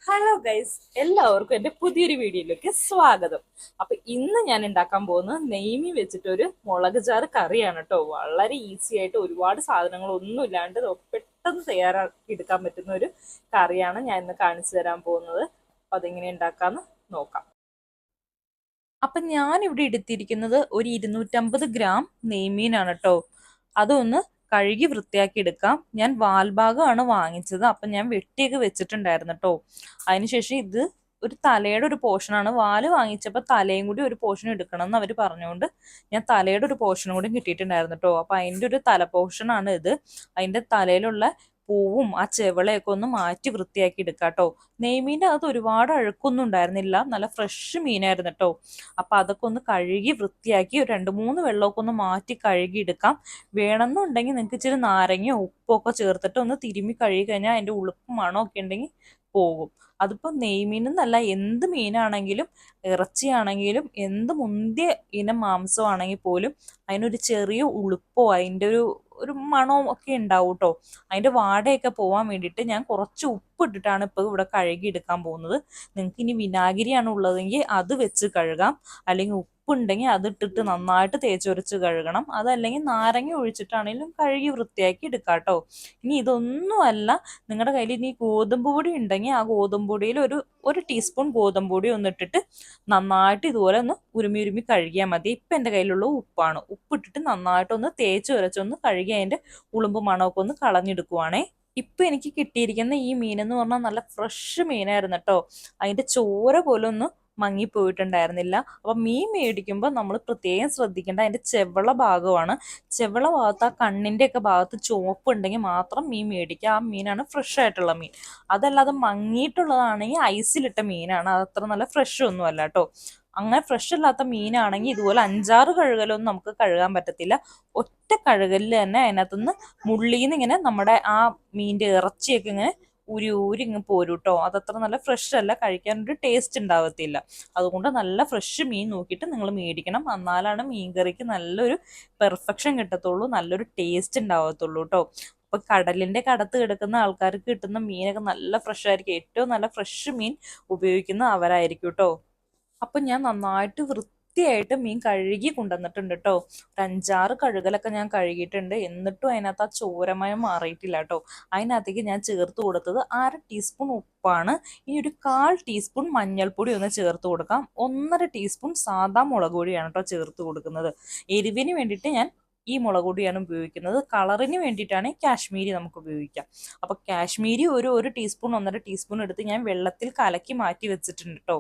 Hello guys, എല്ലാവർക്കും എൻ്റെ പുതിയൊരു വീഡിയോയിലേക്ക് സ്വാഗതം. അപ്പൊ ഇന്ന് ഞാൻ ഉണ്ടാക്കാൻ പോകുന്നത് നെയ്മീൻ വെച്ചിട്ടൊരു മുളക് ചാറ് കറിയാണ് കേട്ടോ. വളരെ ഈസി ആയിട്ട് ഒരുപാട് സാധനങ്ങളൊന്നും ഇല്ലാണ്ട് പെട്ടെന്ന് തയ്യാറാക്കി എടുക്കാൻ പറ്റുന്ന ഒരു കറിയാണ് ഞാൻ ഇന്ന് കാണിച്ചു തരാൻ പോകുന്നത്. അപ്പൊ അതെങ്ങനെ ഉണ്ടാക്കാന്ന് നോക്കാം. അപ്പൊ ഞാൻ ഇവിടെ എടുത്തിരിക്കുന്നത് ഒരു 250 ഗ്രാം നെയ്മീനാണ് കേട്ടോ. അതൊന്ന് കഴുകി വൃത്തിയാക്കി എടുക്കാം. ഞാൻ വാൽഭാഗമാണ് വാങ്ങിച്ചത്. അപ്പൊ ഞാൻ വെട്ടിയൊക്കെ വെച്ചിട്ടുണ്ടായിരുന്നു കേട്ടോ. അതിനുശേഷം ഇത് ഒരു തലയുടെ ഒരു പോർഷനാണ്. വാല് വാങ്ങിച്ചപ്പോൾ തലയും കൂടി ഒരു പോർഷൻ എടുക്കണം എന്ന് അവർ പറഞ്ഞുകൊണ്ട് ഞാൻ തലയുടെ ഒരു പോർഷനും കൂടി കിട്ടിയിട്ടുണ്ടായിരുന്നു കേട്ടോ. അപ്പൊ അതിന്റെ ഒരു തല പോർഷനാണ് ഇത്. അതിന്റെ തലയിലുള്ള പൂവും ആ ചെവളയൊക്കെ ഒന്ന് മാറ്റി വൃത്തിയാക്കി എടുക്കാം കേട്ടോ. നെയ്മീൻ്റെ അകത്ത് ഒരുപാട് അഴുക്കൊന്നും ഉണ്ടായിരുന്നില്ല, നല്ല ഫ്രഷ് മീനായിരുന്നു കേട്ടോ. അപ്പൊ അതൊക്കെ ഒന്ന് കഴുകി വൃത്തിയാക്കി ഒരു 2-3 വെള്ളമൊക്കെ ഒന്ന് മാറ്റി കഴുകി എടുക്കാം. വേണമെന്നുണ്ടെങ്കിൽ നിങ്ങൾക്ക് ഇച്ചിരി നാരങ്ങയോ ഉപ്പൊക്കെ ചേർത്തിട്ട് ഒന്ന് തിരുമ്മി കഴുകി കഴിഞ്ഞാൽ അതിന്റെ ഉളുപ്പും മണമൊക്കെ ഉണ്ടെങ്കിൽ പോകും. അതിപ്പോ നെയ്മീനെന്നല്ല, എന്ത് മീനാണെങ്കിലും ഇറച്ചിയാണെങ്കിലും എന്ത് മുന്തിയ ഇനം മാംസമാണെങ്കിൽ പോലും അതിനൊരു ചെറിയ ഉളുപ്പോ അതിന്റെ ഒരു ഒരു മണവും ഒക്കെ ഉണ്ടാവും കേട്ടോ. അതിന്റെ വാടയൊക്കെ പോവാൻ വേണ്ടിയിട്ട് ഞാൻ കുറച്ച് ഉപ്പ് ഇട്ടിട്ടാണ് ഇപ്പൊ ഇവിടെ കഴുകി എടുക്കാൻ പോകുന്നത്. നിങ്ങൾക്ക് ഇനി വിനാഗിരിയാണ് ഉള്ളതെങ്കിൽ അത് വെച്ച് കഴുകാം, അല്ലെങ്കിൽ ഉപ്പുണ്ടെങ്കിൽ അത് ഇട്ടിട്ട് നന്നായിട്ട് തേച്ചൊരച്ച് കഴുകണം. അതല്ലെങ്കിൽ നാരങ്ങ ഒഴിച്ചിട്ടാണെങ്കിലും കഴുകി വൃത്തിയാക്കി എടുക്കാം കേട്ടോ. ഇനി ഇതൊന്നുമല്ല, നിങ്ങളുടെ കയ്യിൽ ഇനി ഗോതമ്പ് പൊടി ഉണ്ടെങ്കിൽ ആ ഗോതമ്പ് പൊടിയിൽ ഒരു ടീസ്പൂൺ ഗോതമ്പ് പൊടി ഒന്ന് ഇട്ടിട്ട് നന്നായിട്ട് ഇതുപോലെ ഒന്ന് ഉരുമി ഉരുമി കഴുകിയാൽ മതി. ഇപ്പം എൻ്റെ കയ്യിലുള്ള ഉപ്പാണ്. ഉപ്പിട്ടിട്ട് നന്നായിട്ടൊന്ന് തേച്ച് ഉരച്ചൊന്ന് കഴുകി അതിൻ്റെ ഉളുമ്പ് മണമൊക്കെ ഒന്ന് കളഞ്ഞെടുക്കുവാണേ. ഇപ്പൊ എനിക്ക് കിട്ടിയിരിക്കുന്ന ഈ മീൻ എന്ന് പറഞ്ഞാൽ നല്ല ഫ്രഷ് മീനായിരുന്നു കേട്ടോ. അതിന്റെ ചോര പോലും ഒന്ന് മങ്ങിപ്പോയിട്ടുണ്ടായിരുന്നില്ല. അപ്പൊ മീൻ മേടിക്കുമ്പോൾ നമ്മൾ പ്രത്യേകം ശ്രദ്ധിക്കേണ്ട അതിന്റെ ചെവള ഭാഗമാണ്. ചെവള ഭാഗത്ത് ആ കണ്ണിന്റെ ഒക്കെ ഭാഗത്ത് ചുവപ്പ് ഉണ്ടെങ്കിൽ മാത്രം മീൻ മേടിക്കുക. ആ മീനാണ് ഫ്രഷ് ആയിട്ടുള്ള മീൻ. അതല്ലാതെ മങ്ങിയിട്ടുള്ളതാണെങ്കിൽ ഐസിലിട്ട മീനാണ്, അത് അത്ര നല്ല ഫ്രഷ് ഒന്നും അല്ല കേട്ടോ. അങ്ങനെ ഫ്രഷ് അല്ലാത്ത മീനാണെങ്കിൽ ഇതുപോലെ 5-6 കഴുകലൊന്നും നമുക്ക് കഴുകാൻ പറ്റത്തില്ല. ഒറ്റ കഴുകലിൽ തന്നെ അതിനകത്തുനിന്ന് മുള്ളീന്ന് ഇങ്ങനെ നമ്മുടെ ആ മീനിന്റെ ഇറച്ചിയൊക്കെ ഇങ്ങനെ ഊരി ഇങ്ങ് പോരും കേട്ടോ. അതത്ര നല്ല ഫ്രഷ് അല്ല, കഴിക്കാനൊരു ടേസ്റ്റ് ഉണ്ടാവത്തില്ല. അതുകൊണ്ട് നല്ല ഫ്രഷ് മീൻ നോക്കിയിട്ട് നിങ്ങൾ മേടിക്കണം. എന്നാലാണ് മീൻ കറിക്ക് നല്ലൊരു പെർഫെക്ഷൻ കിട്ടത്തുള്ളൂ, നല്ലൊരു ടേസ്റ്റ് ഉണ്ടാവത്തുള്ളൂ കേട്ടോ. അപ്പൊ കടലിന്റെ കടത്ത് കിടക്കുന്ന ആൾക്കാർക്ക് കിട്ടുന്ന മീനൊക്കെ നല്ല ഫ്രഷ് ആയിരിക്കും. ഏറ്റവും നല്ല ഫ്രഷ് മീൻ ഉപയോഗിക്കുന്ന അവരായിരിക്കും കേട്ടോ. അപ്പൊ ഞാൻ നന്നായിട്ട് വൃത്തിയായിട്ട് മീൻ കഴുകി കൊണ്ടുവന്നിട്ടുണ്ട് കേട്ടോ. ഒരു 5-6 കഴുകലൊക്കെ ഞാൻ കഴുകിയിട്ടുണ്ട്. എന്നിട്ടും അതിനകത്ത് ആ ചോരമയം മാറിയിട്ടില്ല കേട്ടോ. അതിനകത്തേക്ക് ഞാൻ ചേർത്ത് കൊടുത്തത് 1/2 ടീസ്പൂൺ ഉപ്പാണ്. ഇനി ഒരു 1/4 ടീസ്പൂൺ മഞ്ഞൾപ്പൊടി ഒന്ന് ചേർത്ത് കൊടുക്കാം. 1/2 ടീസ്പൂൺ സാദാ മുളക് പൊടിയാണ് കേട്ടോ ചേർത്ത് കൊടുക്കുന്നത്. എരിവിന് വേണ്ടിയിട്ട് ഞാൻ ഈ മുളക് പൊടിയാണ് ഉപയോഗിക്കുന്നത്. കളറിന് വേണ്ടിയിട്ടാണ് കാശ്മീരി നമുക്ക് ഉപയോഗിക്കാം. അപ്പൊ കാശ്മീരി ഒരു ടീസ്പൂൺ 1/2 ടീസ്പൂൺ എടുത്ത് ഞാൻ വെള്ളത്തിൽ കലക്കി മാറ്റി വെച്ചിട്ടുണ്ട് കേട്ടോ.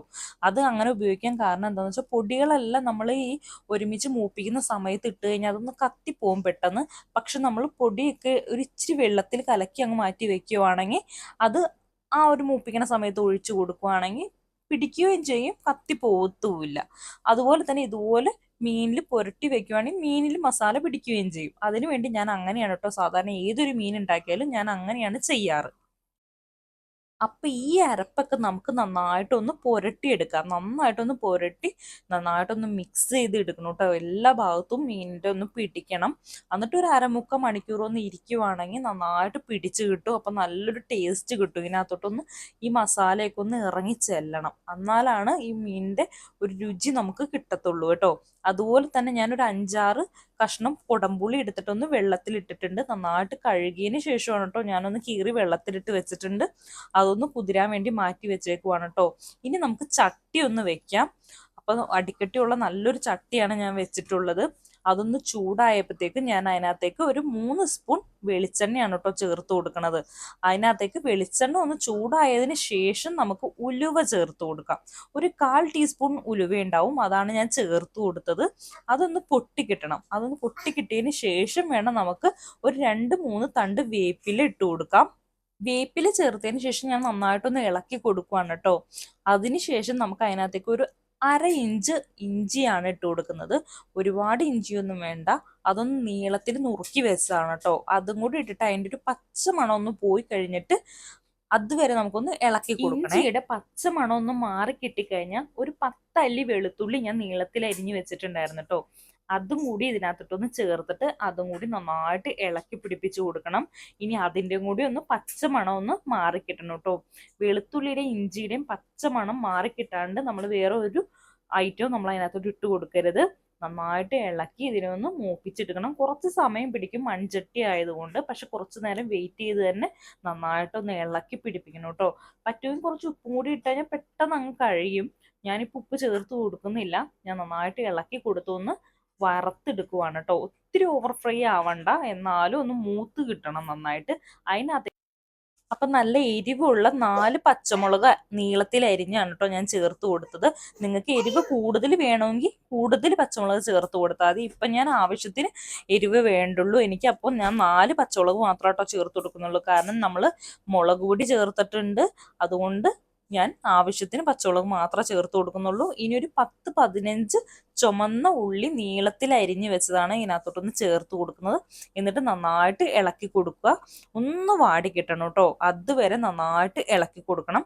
അത് അങ്ങനെ ഉപയോഗിക്കാൻ കാരണം എന്താണെന്ന് വെച്ചാൽ പൊടികളെല്ലാം നമ്മൾ ഈ ഒരുമിച്ച് മൂപ്പിക്കുന്ന സമയത്ത് ഇട്ട് കഴിഞ്ഞാൽ അതൊന്ന് കത്തിപ്പോവും പെട്ടെന്ന്. പക്ഷെ നമ്മൾ പൊടിയൊക്കെ ഒരു ഇച്ചിരി വെള്ളത്തിൽ കലക്കി അങ്ങ് മാറ്റി വെക്കുവാണെങ്കിൽ അത് ആ ഒരു മൂപ്പിക്കുന്ന സമയത്ത് ഒഴിച്ചു കൊടുക്കുവാണെങ്കിൽ പിടിക്കുകയും ചെയ്യും, കത്തിപ്പോവത്തുമില്ല. അതുപോലെ തന്നെ ഇതുപോലെ മീനിൽ പുരട്ടി വെക്കുവാണെങ്കിൽ മീനിൽ മസാല പിടിക്കുകയും ചെയ്യും. അതിനു വേണ്ടി ഞാൻ അങ്ങനെയാണ് കേട്ടോ, സാധാരണ ഏതൊരു മീൻ ഉണ്ടാക്കിയാലും ഞാൻ അങ്ങനെയാണ് ചെയ്യാറ്. അപ്പൊ ഈ അരപ്പൊക്കെ നമുക്ക് നന്നായിട്ടൊന്ന് പുരട്ടിയെടുക്കാം. നന്നായിട്ടൊന്ന് മിക്സ് ചെയ്ത് എടുക്കണം കേട്ടോ. എല്ലാ ഭാഗത്തും മീനിന്റെ ഒന്ന് പിടിക്കണം. എന്നിട്ട് ഒരു 1/2 മണിക്കൂർ ഒന്ന് ഇരിക്കുവാണെങ്കിൽ നന്നായിട്ട് പിടിച്ച് കിട്ടും. അപ്പൊ നല്ലൊരു ടേസ്റ്റ് കിട്ടും. ഇതിനകത്തോട്ടൊന്ന് ഈ മസാലയൊക്കെ ഒന്ന് ഇറങ്ങി ചെല്ലണം, എന്നാലാണ് ഈ മീനിന്റെ ഒരു രുചി നമുക്ക് കിട്ടത്തുള്ളൂ കേട്ടോ. അതുപോലെ തന്നെ ഞാനൊരു 5-6 കഷ്ണം കുടംപുളി എടുത്തിട്ടൊന്ന് വെള്ളത്തിൽ ഇട്ടിട്ടുണ്ട്. നന്നായിട്ട് കഴുകിയതിന് ശേഷമാണ് കേട്ടോ ഞാനൊന്ന് കീറി വെള്ളത്തിലിട്ട് വെച്ചിട്ടുണ്ട്. അതൊന്ന് കുതിരാൻ വേണ്ടി മാറ്റി വെച്ചേക്കുവാണ് കേട്ടോ. ഇനി നമുക്ക് ചട്ടി ഒന്ന് വെക്കാം. അപ്പൊ അടിക്കട്ടിയുള്ള നല്ലൊരു ചട്ടിയാണ് ഞാൻ വെച്ചിട്ടുള്ളത്. അതൊന്ന് ചൂടായപ്പോഴത്തേക്ക് ഞാൻ അതിനകത്തേക്ക് ഒരു 3 സ്പൂൺ വെളിച്ചെണ്ണയാണ് കേട്ടോ ചേർത്ത് കൊടുക്കുന്നത്. അതിനകത്തേക്ക് വെളിച്ചെണ്ണ ഒന്ന് ചൂടായതിന് ശേഷം നമുക്ക് ഉലുവ ചേർത്ത് കൊടുക്കാം. ഒരു 1/4 ടീസ്പൂൺ ഉലുവ ഉണ്ടാവും, അതാണ് ഞാൻ ചേർത്ത് കൊടുത്തത്. അതൊന്ന് പൊട്ടിക്കിട്ടണം. അതൊന്ന് പൊട്ടിക്കിട്ടിയതിന് ശേഷം വേണം നമുക്ക് ഒരു 2-3 തണ്ട് വേപ്പില ഇട്ട് കൊടുക്കാം. വേപ്പില ചേർത്തതിന് ശേഷം ഞാൻ നന്നായിട്ടൊന്ന് ഇളക്കി കൊടുക്കുവാണ് കേട്ടോ. അതിനുശേഷം നമുക്ക് അതിനകത്തേക്ക് ഒരു 1/2 ഇഞ്ച് ഇഞ്ചിയാണ് ഇട്ട് കൊടുക്കുന്നത്. ഒരുപാട് ഇഞ്ചിയൊന്നും വേണ്ട, അതൊന്ന് നീളത്തിൽ നുറുക്കി വെച്ചതാണ് കേട്ടോ. അതും കൂടി ഇട്ടിട്ട് അതിൻ്റെ ഒരു പച്ച മണം ഒന്ന് പോയി കഴിഞ്ഞിട്ട് അതുവരെ നമുക്കൊന്ന് ഇളക്കി കൊടുക്കണം. ഇഞ്ചിയുടെ പച്ച മണം ഒന്ന് മാറി കിട്ടിക്കഴിഞ്ഞാൽ ഒരു 10 അല്ലി വെളുത്തുള്ളി ഞാൻ നീളത്തിൽ അരിഞ്ഞു വെച്ചിട്ടുണ്ടായിരുന്നു കേട്ടോ. അതും കൂടി ഇതിനകത്തോട്ടൊന്ന് ചേർത്തിട്ട് അതും കൂടി നന്നായിട്ട് ഇളക്കി പിടിപ്പിച്ച് കൊടുക്കണം. ഇനി അതിൻ്റെ കൂടി ഒന്ന് പച്ചമണം ഒന്ന് മാറിക്കിട്ടണം കേട്ടോ. വെളുത്തുള്ളിയുടെയും ഇഞ്ചിയുടെയും പച്ചമണം മാറിക്കിട്ടാണ്ട് നമ്മൾ വേറെ ഒരു ഐറ്റവും നമ്മൾ അതിനകത്തോട്ട് ഇട്ട് കൊടുക്കരുത്. നന്നായിട്ട് ഇളക്കി ഇതിനൊന്ന് മൂപ്പിച്ചെടുക്കണം. കുറച്ച് സമയം പിടിക്കും മൺചട്ടി ആയതുകൊണ്ട്, പക്ഷെ കുറച്ച് നേരം വെയിറ്റ് ചെയ്ത് തന്നെ നന്നായിട്ടൊന്ന് ഇളക്കി പിടിപ്പിക്കണം കേട്ടോ. പറ്റുമെങ്കിൽ കുറച്ച് ഉപ്പും കൂടി ഇട്ട് കഴിഞ്ഞാൽ പെട്ടെന്ന് അങ്ങ് കഴിയും. ഞാനിപ്പോൾ ഉപ്പ് ചേർത്ത് കൊടുക്കുന്നില്ല. ഞാൻ നന്നായിട്ട് ഇളക്കി കൊടുത്തൊന്ന് വറുത്തെടുക്കുവാണ് കേട്ടോ. ഒത്തിരി ഓവർ ഫ്രൈ ആവണ്ട, എന്നാലും ഒന്ന് മൂത്ത് കിട്ടണം നന്നായിട്ട്. അതിനകത്ത് അപ്പം നല്ല എരിവുള്ള 4 പച്ചമുളക് നീളത്തിൽ അരിഞ്ഞാണ് കേട്ടോ ഞാൻ ചേർത്ത് കൊടുത്തത്. നിങ്ങൾക്ക് എരിവ് കൂടുതൽ വേണമെങ്കിൽ കൂടുതൽ പച്ചമുളക് ചേർത്ത് കൊടുത്താൽ മതി. ഇപ്പം ഞാൻ ആവശ്യത്തിന് എരിവ് വേണ്ടുള്ളൂ എനിക്ക്. അപ്പോൾ ഞാൻ 4 പച്ചമുളക് മാത്രം കേട്ടോ ചേർത്ത് കൊടുക്കുന്നുള്ളൂ. കാരണം നമ്മൾ മുളക് പൊടി ചേർത്തിട്ടുണ്ട്, അതുകൊണ്ട് ഞാൻ ആവശ്യത്തിന് പച്ചമുളക് മാത്രമേ ചേർത്ത് കൊടുക്കുന്നുള്ളൂ. ഇനി ഒരു 10-15 ചുമന്ന ഉള്ളി നീളത്തിൽ അരിഞ്ഞു വെച്ചതാണ് ഇതിനകത്തോട്ടൊന്ന് ചേർത്ത് കൊടുക്കുന്നത്. എന്നിട്ട് നന്നായിട്ട് ഇളക്കി കൊടുക്കുക. ഒന്ന് വാടി കിട്ടണം കേട്ടോ, അതുവരെ നന്നായിട്ട് ഇളക്കി കൊടുക്കണം.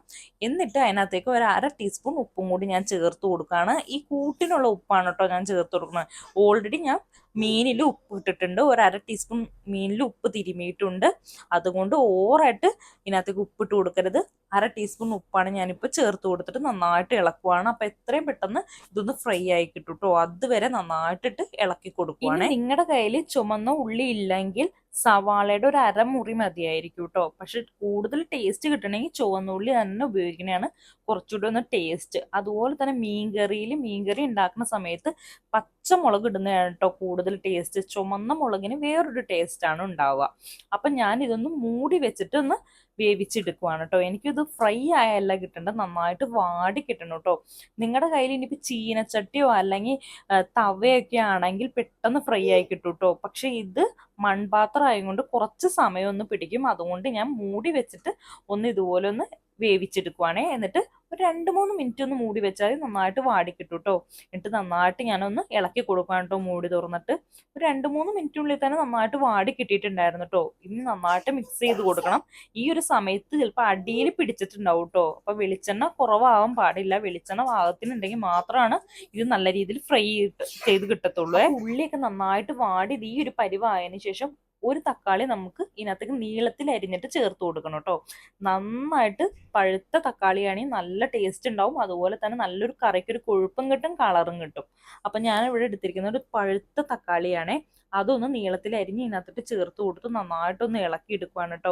എന്നിട്ട് അതിനകത്തേക്ക് ഒരു 1/2 ടീസ്പൂൺ ഉപ്പും കൂടി ഞാൻ ചേർത്ത് കൊടുക്കുകയാണ്. ഈ കൂട്ടിനുള്ള ഉപ്പാണ് കേട്ടോ ഞാൻ ചേർത്ത് കൊടുക്കുന്നത്. ഓൾറെഡി ഞാൻ മീനിൽ ഉപ്പ് ഇട്ടിട്ടുണ്ട്. ഒരു 1/2 ടീസ്പൂൺ മീനിൽ ഉപ്പ് തിരുമിയിട്ടുണ്ട്. അതുകൊണ്ട് ഓവറായിട്ട് ഇതിനകത്തേക്ക് ഉപ്പിട്ട് കൊടുക്കരുത്. 1/2 ടീസ്പൂൺ ഉപ്പാണ് ഞാനിപ്പോൾ ചേർത്ത് കൊടുത്തിട്ട് നന്നായിട്ട് ഇളക്കുവാണ്. അപ്പം എത്രയും പെട്ടെന്ന് ഇതൊന്ന് ഫ്രൈ ആയി കിട്ടും കേട്ടോ. അതുവരെ നന്നായിട്ടിട്ട് ഇളക്കി കൊടുക്കുവാണ്. നിങ്ങളുടെ കയ്യിൽ ചുമന്ന ഉള്ളി ഇല്ലെങ്കിൽ സവാളയുടെ ഒരു 1/2 മുറി മതിയായിരിക്കും കേട്ടോ. പക്ഷെ കൂടുതൽ ടേസ്റ്റ് കിട്ടണമെങ്കിൽ ചുവന്നുള്ളി തന്നെ ഉപയോഗിക്കുന്നതാണ് കുറച്ചുകൂടി ഒന്ന് ടേസ്റ്റ്. അതുപോലെ തന്നെ മീൻകറി ഉണ്ടാക്കുന്ന സമയത്ത് പച്ചമുളക് ഇടുന്നതാണ് കേട്ടോ കൂടുതൽ ടേസ്റ്റ്. ചുമന്ന മുളകിന് വേറൊരു ടേസ്റ്റാണ് ഉണ്ടാവുക. അപ്പം ഞാൻ ഇതൊന്ന് മൂടി വെച്ചിട്ട് ഒന്ന് വേവിച്ചെടുക്കുവാണ് കേട്ടോ. എനിക്കിത് ഫ്രൈ ആയല്ല കിട്ടേണ്ടത്, നന്നായിട്ട് വാടി കിട്ടണം കേട്ടോ. നിങ്ങളുടെ കയ്യിൽ ഇനിയിപ്പോൾ ചീനച്ചട്ടിയോ അല്ലെങ്കിൽ തവയൊക്കെ ആണെങ്കിൽ പെട്ടെന്ന് ഫ്രൈ ആയി കിട്ടും കേട്ടോ. പക്ഷെ ഇത് മൺപാത്രം ആയതുകൊണ്ട് കുറച്ച് സമയം ഒന്ന് പിടിക്കും. അതുകൊണ്ട് ഞാൻ മൂടി വെച്ചിട്ട് ഒന്ന് ഇതുപോലെ ഒന്ന് വേവിച്ചെടുക്കുവാണേ. എന്നിട്ട് ഒരു 2-3 മിനിറ്റ് ഒന്ന് മൂടി വെച്ചാൽ നന്നായിട്ട് വാടി കിട്ടും കേട്ടോ. എന്നിട്ട് നന്നായിട്ട് ഞാനൊന്ന് ഇളക്കി കൊടുക്കാൻ കേട്ടോ മൂടി തുറന്നിട്ട്. ഒരു 2-3 മിനിറ്റിനുള്ളിൽ തന്നെ നന്നായിട്ട് വാടി കിട്ടിയിട്ടുണ്ടായിരുന്നു കേട്ടോ. ഇനി നന്നായിട്ട് മിക്സ് ചെയ്ത് കൊടുക്കണം. ഈ ഒരു സമയത്ത് ചിലപ്പോൾ അടിയിൽ പിടിച്ചിട്ടുണ്ടാവും കേട്ടോ. അപ്പൊ വെളിച്ചെണ്ണ കുറവാകാൻ പാടില്ല. വെളിച്ചെണ്ണ പാകത്തിനുണ്ടെങ്കിൽ മാത്രമാണ് ഇത് നല്ല രീതിയിൽ ഫ്രൈ ചെയ്ത് കിട്ടത്തുള്ളൂ. ഉള്ളിയൊക്കെ നന്നായിട്ട് വാടി ഈ ഒരു പരിവായതിനു ശേഷം ഒരു തക്കാളി നമുക്ക് ഇതിനകത്തേക്ക് നീളത്തിൽ അരിഞ്ഞിട്ട് ചേർത്ത് കൊടുക്കണം കേട്ടോ. നന്നായിട്ട് പഴുത്ത തക്കാളിയാണെങ്കിൽ നല്ല ടേസ്റ്റ് ഉണ്ടാവും. അതുപോലെ തന്നെ നല്ലൊരു കറിക്ക് ഒരു കൊഴുപ്പും കിട്ടും, കളറും കിട്ടും. അപ്പം ഞാൻ ഇവിടെ എടുത്തിരിക്കുന്ന ഒരു പഴുത്ത തക്കാളിയാണേ. അതൊന്ന് നീളത്തിൽ അരിഞ്ഞ് ഇതിനകത്തിട്ട് ചേർത്ത് കൊടുത്ത് നന്നായിട്ടൊന്ന് ഇളക്കി എടുക്കുവാണ് കേട്ടോ.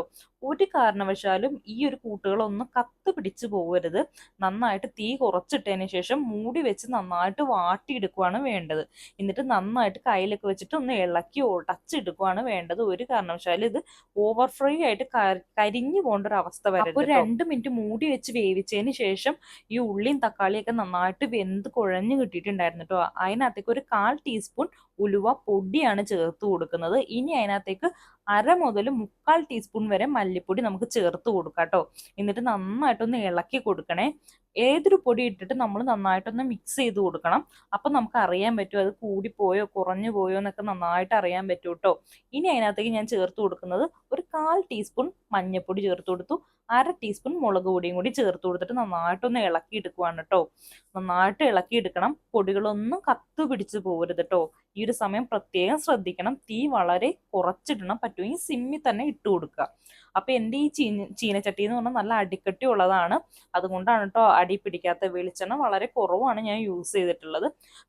ഒരു കാരണവശാലും ഈ ഒരു കൂട്ടുകളൊന്നും കത്ത് പിടിച്ച് പോകരുത്. നന്നായിട്ട് തീ കുറച്ചിട്ടതിന് ശേഷം മൂടി വെച്ച് നന്നായിട്ട് വാട്ടിയെടുക്കുവാണ് വേണ്ടത്. എന്നിട്ട് നന്നായിട്ട് കയ്യിലൊക്കെ വെച്ചിട്ട് ഒന്ന് ഇളക്കി ഉടച്ചെടുക്കുവാണ് വേണ്ടത്. ഒരു കാരണവശാലും ഇത് ഓവർ ഫ്രൈ ആയിട്ട് കരിഞ്ഞു പോകേണ്ട ഒരു അവസ്ഥ വരരുത്. അപ്പോൾ 2 മിനിറ്റ് മൂടി വെച്ച് വേവിച്ചതിന് ശേഷം ഈ ഉള്ളിയും തക്കാളിയൊക്കെ നന്നായിട്ട് വെന്ത് കുഴഞ്ഞു കിട്ടിയിട്ടുണ്ടായിരുന്നു കേട്ടോ. അതിനകത്തേക്ക് ഒരു 1/4 ടീസ്പൂൺ ഉലുവ പൊടിയാണ് ചേർത്ത് കൊടുക്കുന്നത്. ഇനി അതിനകത്തേക്ക് 1/2 മുതൽ 3/4 ടീസ്പൂൺ വരെ മല്ലിപ്പൊടി നമുക്ക് ചേർത്ത് കൊടുക്കാം കേട്ടോ. എന്നിട്ട് നന്നായിട്ടൊന്ന് ഇളക്കി കൊടുക്കണേ. ഏതൊരു പൊടി ഇട്ടിട്ട് നമ്മൾ നന്നായിട്ടൊന്ന് മിക്സ് ചെയ്ത് കൊടുക്കണം. അപ്പം നമുക്ക് അറിയാൻ പറ്റും അത് കൂടിപ്പോയോ കുറഞ്ഞു പോയോ എന്നൊക്കെ നന്നായിട്ട് അറിയാൻ പറ്റും കേട്ടോ. ഇനി അതിനകത്തേക്ക് ഞാൻ ചേർത്ത് കൊടുക്കുന്നത് ഒരു 1/4 ടീസ്പൂൺ മഞ്ഞൾപ്പൊടി ചേർത്ത് കൊടുത്തു. 1/2 ടീസ്പൂൺ മുളക് പൊടിയും കൂടി ചേർത്ത് കൊടുത്തിട്ട് നന്നായിട്ടൊന്ന് ഇളക്കി എടുക്കുവാണ് കേട്ടോ. നന്നായിട്ട് ഇളക്കി എടുക്കണം. പൊടികളൊന്നും കത്ത് പിടിച്ച് പോകരുത് കേട്ടോ. ഈ ഒരു സമയം പ്രത്യേകം ശ്രദ്ധിക്കണം. തീ വളരെ കുറച്ചിടണം. പറ്റുമെങ്കിൽ സിമ്മിൽ തന്നെ ഇട്ട് കൊടുക്കുക. അപ്പം എൻ്റെ ഈ ചീനച്ചട്ടി എന്ന് പറഞ്ഞാൽ നല്ല അടിക്കട്ടി ഉള്ളതാണ്. അതുകൊണ്ടാണ് കേട്ടോ അടി പിടിക്കാത്ത. വെളിച്ചെണ്ണ വളരെ കുറവാണ് ഞാൻ യൂസ് ചെയ്തിട്ടുള്ളത്.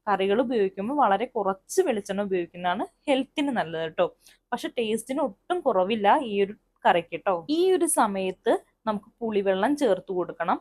കറികൾ ഉപയോഗിക്കുമ്പോൾ വളരെ കുറച്ച് വെളിച്ചെണ്ണ ഉപയോഗിക്കുന്നതാണ് ഹെൽത്തിന് നല്ലത് കേട്ടോ. പക്ഷെ ടേസ്റ്റിന് ഒട്ടും കുറവില്ല ഈ ഒരു കറിക്ക് കേട്ടോ. ഈ ഒരു സമയത്ത് നമുക്ക് പുളിവെള്ളം ചേർത്ത് കൊടുക്കണം.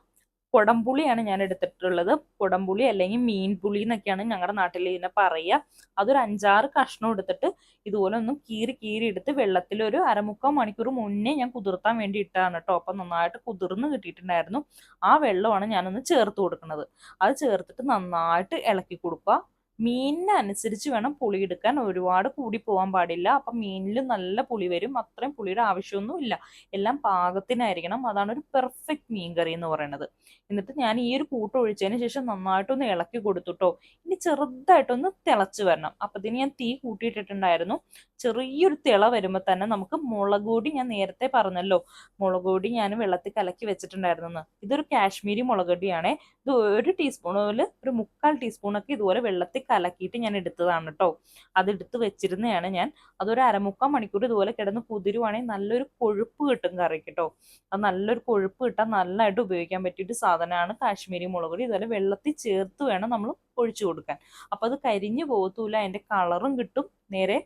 കുടംപുളിയാണ് ഞാൻ എടുത്തിട്ടുള്ളത്. കുടംപുളി അല്ലെങ്കിൽ മീൻ പുളി എന്നൊക്കെയാണ് ഞങ്ങളുടെ നാട്ടിൽ ഇതിനെ പറയുക. അതൊരു 5-6 കഷ്ണം എടുത്തിട്ട് ഇതുപോലെ ഒന്ന് കീറി എടുത്ത് വെള്ളത്തിൽ ഒരു 1/4 മണിക്കൂർ മുന്നേ ഞാൻ കുതിർത്താൻ വേണ്ടി ഇട്ടതാണ് കേട്ടോ. അപ്പം നന്നായിട്ട് കുതിർന്ന് കിട്ടിയിട്ടുണ്ടായിരുന്നു. ആ വെള്ളമാണ് ഞാനൊന്ന് ചേർത്ത് കൊടുക്കുന്നത്. അത് ചേർത്തിട്ട് നന്നായിട്ട് ഇളക്കി കൊടുക്കുക. മീനിനനുസരിച്ച് വേണം പുളി എടുക്കാൻ. ഒരുപാട് കൂടി പോകാൻ പാടില്ല. അപ്പം മീനിൽ നല്ല പുളി വരും. അത്രയും പുളിയുടെ ആവശ്യമൊന്നും ഇല്ല. എല്ലാം പാകത്തിനായിരിക്കണം. അതാണ് ഒരു പെർഫെക്റ്റ് മീൻ കറി എന്ന് പറയുന്നത്. എന്നിട്ട് ഞാൻ ഈ ഒരു കൂട്ട് ഒഴിച്ചതിന് ശേഷം നന്നായിട്ടൊന്ന് ഇളക്കി കൊടുത്തുട്ടോ. ഇനി ചെറുതായിട്ടൊന്ന് തിളച്ച് വരണം. അപ്പത്തിന് ഞാൻ തീ കൂട്ടിയിട്ടിട്ടുണ്ടായിരുന്നു. ചെറിയൊരു തിള വരുമ്പോൾ തന്നെ നമുക്ക് മുളക് പൊടി, ഞാൻ നേരത്തെ പറഞ്ഞല്ലോ മുളക് പൊടി ഞാൻ വെള്ളത്തിൽ കലക്കി വെച്ചിട്ടുണ്ടായിരുന്നു. ഇതൊരു കാശ്മീരി മുളക് പൊടിയാണേ. ഇത് 1 ടീസ്പൂൺ മുതൽ ഒരു 3/4 ടീസ്പൂണൊക്കെ ഇതുപോലെ വെള്ളത്തിൽ കലക്കിയിട്ട് ഞാൻ എടുത്തതാണ് കേട്ടോ. അതെടുത്ത് വെച്ചിരുന്നതാണ് ഞാൻ. അതൊരു അരമുക്കാൽ മണിക്കൂർ ഇതുപോലെ കിടന്ന് കുതിരുവാണെങ്കിൽ നല്ലൊരു കൊഴുപ്പ് കിട്ടും കറിക്ക് കേട്ടോ. അത് നല്ലൊരു കൊഴുപ്പ് കിട്ടാൻ നല്ലതായിട്ട് ഉപയോഗിക്കാൻ പറ്റിയൊരു സാധനമാണ് കാശ്മീരി മുളക് പൊടി. ഇതുപോലെ വെള്ളത്തിൽ ചേർത്ത് വേണം നമ്മൾ ഒഴിച്ചു കൊടുക്കാൻ. അപ്പൊ അത് കരിഞ്ഞു പോകത്തൂല, അതിന്റെ കളറും കിട്ടും നേരെ,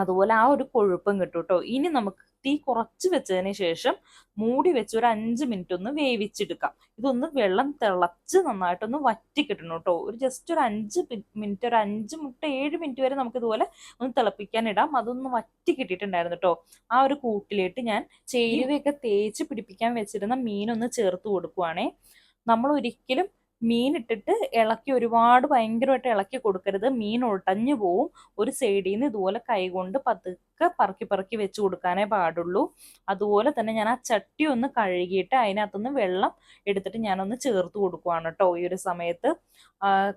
അതുപോലെ ആ ഒരു കൊഴുപ്പും കിട്ടും കേട്ടോ. ഇനി നമുക്ക് തീ കുറച്ച് വെച്ചതിന് ശേഷം മൂടി വെച്ച് ഒരു 5 മിനിറ്റ് ഒന്ന് വേവിച്ചെടുക്കാം. ഇതൊന്ന് വെള്ളം തിളച്ച് നന്നായിട്ടൊന്ന് വറ്റി കിട്ടണം കേട്ടോ. ഒരു ജസ്റ്റ് ഒരു 5 മിനിറ്റ്, ഒരു 5 മുട്ട 7 മിനിറ്റ് വരെ നമുക്ക് ഇതുപോലെ ഒന്ന് തിളപ്പിക്കാൻ ഇടാം. അതൊന്ന് വറ്റി കിട്ടിയിട്ടുണ്ടായിരുന്നു കേട്ടോ. ആ ഒരു കൂട്ടിലേക്ക് ഞാൻ ചേരുവയൊക്കെ തേച്ച് പിടിപ്പിക്കാൻ വെച്ചിരുന്ന മീനൊന്ന് ചേർത്ത് കൊടുക്കുവാണേ. നമ്മൾ ഒരിക്കലും മീൻ ഇട്ടിട്ട് ഇളക്കി ഒരുപാട് ഭയങ്കരമായിട്ട് ഇളക്കി കൊടുക്കരുത്, മീൻ ഉടഞ്ഞു പോവും. ഒരു സൈഡിൽ നിന്ന് ഇതുപോലെ കൈകൊണ്ട് പതുക്കെ പറക്കി പറക്കി വെച്ച് കൊടുക്കാനേ പാടുള്ളൂ. അതുപോലെ തന്നെ ഞാൻ ആ ചട്ടി ഒന്ന് കഴുകിയിട്ട് അതിനകത്തുനിന്ന് വെള്ളം എടുത്തിട്ട് ഞാനൊന്ന് ചേർത്ത് കൊടുക്കുവാണ് കേട്ടോ ഈ ഒരു സമയത്ത്.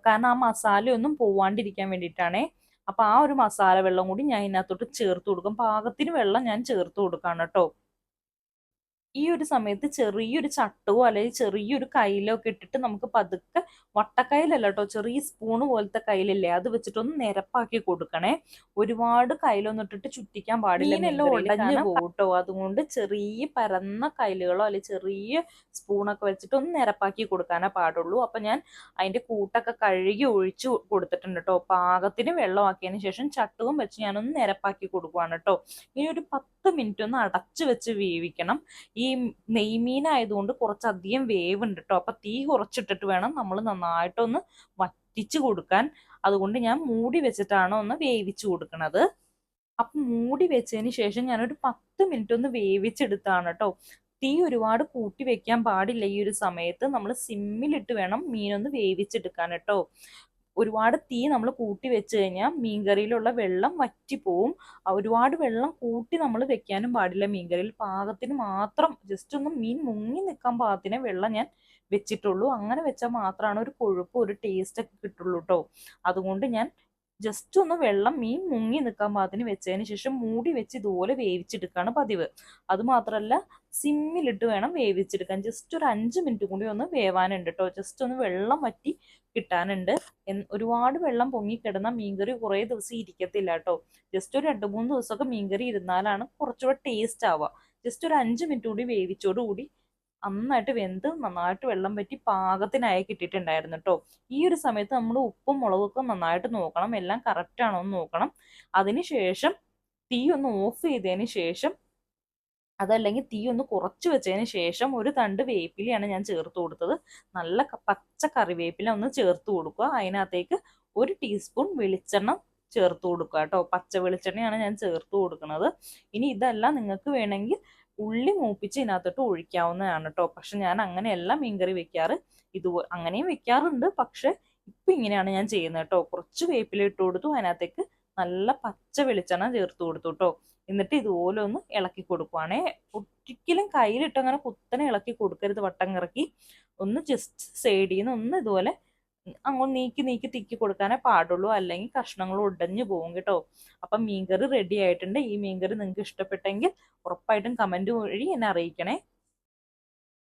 കാരണം ആ മസാലയൊന്നും പോവാണ്ടിരിക്കാൻ വേണ്ടിയിട്ടാണേ. അപ്പൊ ആ ഒരു മസാല വെള്ളം കൂടി ഞാൻ ഇതിനകത്തോട്ട് ചേർത്ത് കൊടുക്കും. പാകത്തിന് വെള്ളം ഞാൻ ചേർത്ത് കൊടുക്കാണ് കേട്ടോ. ഈ ഒരു സമയത്ത് ചെറിയൊരു ചട്ടവോ അല്ലെങ്കിൽ ചെറിയൊരു കയ്യിലോ ഒക്കെ ഇട്ടിട്ട് നമുക്ക് പതുക്കെ, വട്ടക്കൈയിലല്ല കേട്ടോ, ചെറിയ സ്പൂണ് പോലത്തെ കയ്യിലല്ലേ, അത് വെച്ചിട്ടൊന്ന് നിരപ്പാക്കി കൊടുക്കണേ. ഒരുപാട് കയ്യിലൊന്നും ഇട്ടിട്ട് ചുറ്റിക്കാൻ പാടില്ല, മീനെല്ലാം ഉടഞ്ഞു പോട്ടോ. അതുകൊണ്ട് ചെറിയ പരന്ന കയ്യിലുകളോ അല്ലെങ്കിൽ ചെറിയ സ്പൂണൊക്കെ വെച്ചിട്ട് ഒന്ന് നിരപ്പാക്കി കൊടുക്കാനേ പാടുള്ളൂ. അപ്പൊ ഞാൻ അതിന്റെ കൂട്ടൊക്കെ കഴുകി ഒഴിച്ചു കൊടുത്തിട്ടുണ്ട് കേട്ടോ. പാകത്തിന് വെള്ളമാക്കിയതിന് ശേഷം ചട്ടവും വെച്ച് ഞാനൊന്ന് നിരപ്പാക്കി കൊടുക്കുവാണ് കേട്ടോ. ഇനി ഒരു 10 മിനിറ്റ് ഒന്ന് അടച്ചു വെച്ച് വേവിക്കണം. ഈ നെയ്മീനായതുകൊണ്ട് കുറച്ചധികം വേവുണ്ട് കേട്ടോ. അപ്പൊ തീ കുറച്ചിട്ടിട്ട് വേണം നമ്മൾ നന്നായിട്ടൊന്ന് വറ്റിച്ചു കൊടുക്കാൻ. അതുകൊണ്ട് ഞാൻ മൂടി വെച്ചിട്ടാണ് ഒന്ന് വേവിച്ചു കൊടുക്കണത്. അപ്പൊ മൂടി വെച്ചതിന് ശേഷം ഞാനൊരു 10 മിനിറ്റ് ഒന്ന് വേവിച്ചെടുത്താണ് കേട്ടോ. തീ ഒരുപാട് കൂട്ടി വെക്കാൻ പാടില്ല. ഈ ഒരു സമയത്ത് നമ്മൾ സിമ്മിലിട്ട് വേണം മീനൊന്ന് വേവിച്ചെടുക്കാൻ കേട്ടോ. ഒരുപാട് തീ നമ്മൾ കൂട്ടി വെച്ച് കഴിഞ്ഞാൽ മീൻകറിയിലുള്ള വെള്ളം വറ്റിപ്പോവും. ഒരുപാട് വെള്ളം കൂട്ടി നമ്മൾ വെക്കാനും പാടില്ല മീൻകറിയിൽ. പാകത്തിന് മാത്രം ജസ്റ്റ് ഒന്ന് മീൻ മുങ്ങി നിൽക്കാൻ പാകത്തിനെ വെള്ളം ഞാൻ വെച്ചിട്ടുള്ളൂ. അങ്ങനെ വെച്ചാൽ മാത്രമാണ് ഒരു കൊഴുപ്പ്, ഒരു ടേസ്റ്റ് ഒക്കെ കിട്ടുള്ളൂ കേട്ടോ. അതുകൊണ്ട് ഞാൻ ജസ്റ്റ് ഒന്ന് വെള്ളം മീൻ മുങ്ങി നിൽക്കാൻ പാകത്തിന് വെച്ചതിന് ശേഷം മൂടി വെച്ച് ഇതുപോലെ വേവിച്ചെടുക്കാണ് പതിവ്. അത് മാത്രമല്ല സിമ്മിലിട്ട് വേണം വേവിച്ചെടുക്കാൻ. ജസ്റ്റ് ഒരു 5 മിനിറ്റ് കൂടി ഒന്ന് വേവാനുണ്ട് കേട്ടോ. ജസ്റ്റ് ഒന്ന് വെള്ളം വറ്റി കിട്ടാനുണ്ട്. ഒരുപാട് വെള്ളം പൊങ്ങിക്കിടന്ന മീൻകറി കുറേ ദിവസം ഇരിക്കത്തില്ല കേട്ടോ. ജസ്റ്റ് ഒരു 2-3 ദിവസമൊക്കെ മീൻകറി ഇരുന്നാലാണ് കുറച്ചുകൂടെ ടേസ്റ്റ് ആവുക. ജസ്റ്റ് ഒരു 5 മിനിറ്റ് കൂടി വേവിച്ചോടുകൂടി നന്നായിട്ട് വെന്ത് നന്നായിട്ട് വെള്ളം പറ്റി പാകത്തിനായി കിട്ടിയിട്ടുണ്ടായിരുന്നു കേട്ടോ. ഈ ഒരു സമയത്ത് നമ്മൾ ഉപ്പും മുളകൊക്കെ നന്നായിട്ട് നോക്കണം, എല്ലാം കറക്റ്റ് ആണോ എന്ന് നോക്കണം. അതിനുശേഷം തീ ഒന്ന് ഓഫ് ചെയ്തതിന് ശേഷം, അതല്ലെങ്കിൽ തീ ഒന്ന് കുറച്ച് വെച്ചതിന് ശേഷം ഒരു തണ്ട് വേപ്പിലയാണ് ഞാൻ ചേർത്ത് കൊടുത്തത്. നല്ല പച്ച കറിവേപ്പില ഒന്ന് ചേർത്ത് കൊടുക്കുക. അതിനകത്തേക്ക് 1 ടീസ്പൂൺ വെളിച്ചെണ്ണ ചേർത്ത് കൊടുക്കുക കേട്ടോ. പച്ച വെളിച്ചെണ്ണയാണ് ഞാൻ ചേർത്ത് കൊടുക്കുന്നത്. ഇനി ഇതല്ല, നിങ്ങൾക്ക് വേണമെങ്കിൽ ഉള്ളി മൂപ്പിച്ച് ഇതിനകത്തോട്ട് ഒഴിക്കാവുന്നതാണ് കേട്ടോ. പക്ഷെ ഞാൻ അങ്ങനെയല്ല മീൻകറി വെക്കാറ്. ഇതുപോലെ അങ്ങനെയും വെക്കാറുണ്ട്, പക്ഷെ ഇപ്പൊ ഇങ്ങനെയാണ് ഞാൻ ചെയ്യുന്നത് കേട്ടോ. കുറച്ച് വേപ്പില ഇട്ട് കൊടുത്തു, അതിനകത്തേക്ക് നല്ല പച്ച വെളിച്ചെണ്ണ ചേർത്ത് കൊടുത്തു കേട്ടോ. എന്നിട്ട് ഇതുപോലെ ഒന്ന് ഇളക്കി കൊടുക്കുവാണേ. ഒരിക്കലും കയ്യിലിട്ട് അങ്ങനെ കുത്തനെ ഇളക്കി കൊടുക്കരുത്, വട്ടം കറക്കി. ഒന്ന് ജസ്റ്റ് സൈഡിൽ നിന്ന് ഒന്ന് ഇതുപോലെ അങ്ങോട്ട് നീക്കി നീക്കി തിക്കി കൊടുക്കാനേ പാടുള്ളൂ, അല്ലെങ്കിൽ കഷ്ണങ്ങൾ ഉടഞ്ഞു പോകും കേട്ടോ. അപ്പം മീൻകറി റെഡി ആയിട്ടുണ്ട്. ഈ മീൻകറി നിങ്ങൾക്ക് ഇഷ്ടപ്പെട്ടെങ്കിൽ ഉറപ്പായിട്ടും കമന്റ് വഴി എന്നെ അറിയിക്കണേ.